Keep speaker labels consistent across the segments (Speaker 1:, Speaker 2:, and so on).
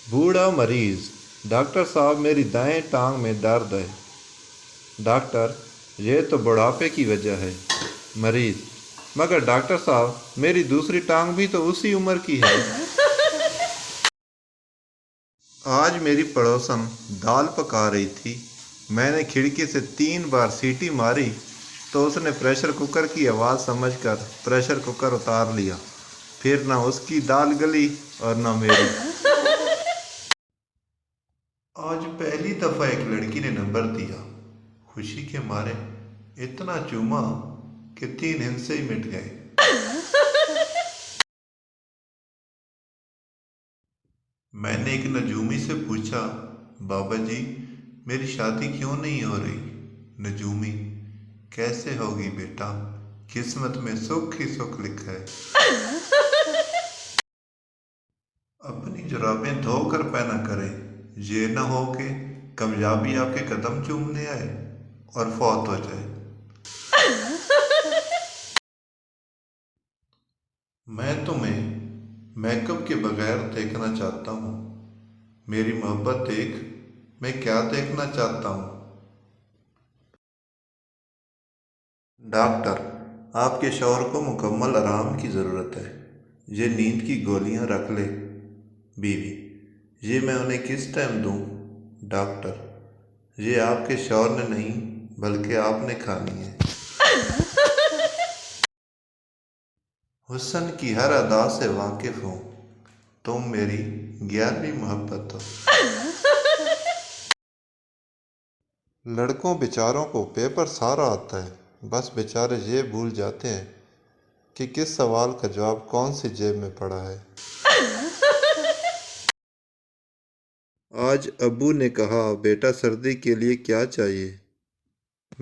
Speaker 1: बूढ़ा मरीज। डॉक्टर साहब मेरी दाएं टांग में दर्द है। डॉक्टर, ये तो बुढ़ापे की वजह है। मरीज, मगर डॉक्टर साहब मेरी दूसरी टांग भी तो उसी उम्र की है। आज मेरी पड़ोसन दाल पका रही थी। मैंने खिड़की से 3 बार सीटी मारी तो उसने प्रेशर कुकर की आवाज़ समझकर प्रेशर कुकर उतार लिया। फिर ना उसकी दाल गली और ना मेरी। आज पहली दफ़ा एक लड़की ने नंबर दिया। खुशी के मारे इतना चूमा कि 3 हिस्से ही मिट गए। मैंने एक नजूमी से पूछा, बाबा जी मेरी शादी क्यों नहीं हो रही? नजूमी, कैसे होगी बेटा, किस्मत में सुख ही सुख लिखा है। अपनी जुराबें धोकर पहना करें, ये न हो कि कामयाबी आपके कदम चूमने आए और फौत हो जाए। मैं तुम्हें मेकअप के बगैर देखना चाहता हूँ। मेरी मोहब्बत देख, मैं क्या देखना चाहता हूँ। डॉक्टर, आपके शौहर को मुकम्मल आराम की ज़रूरत है। ये नींद की गोलियां रख ले। बीवी, ये मैं उन्हें किस टाइम दूँ? डॉक्टर, ये आपके शौहर ने नहीं बल्कि आपने खानी है। हुस्न की हर अदा से वाकिफ़ हूँ, तुम मेरी 11वीं मोहब्बत हो। लड़कों बेचारों को पेपर सारा आता है, बस बेचारे ये भूल जाते हैं कि किस सवाल का जवाब कौन सी जेब में पड़ा है। आज अब्बू ने कहा, बेटा सर्दी के लिए क्या चाहिए?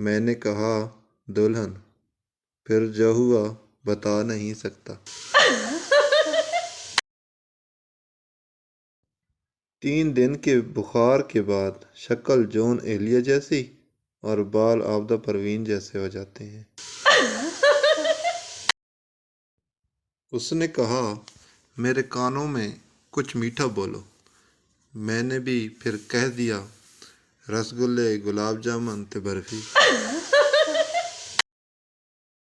Speaker 1: मैंने कहा, दुल्हन। फिर जो हुआ बता नहीं सकता। 3 दिन के बुखार के बाद शक्ल जॉन एलिया जैसी और बाल आबदा परवीन जैसे हो जाते हैं। उसने कहा, मेरे कानों में कुछ मीठा बोलो। मैंने भी फिर कह दिया, रसगुल्ले, गुलाब जामुन ते बर्फी।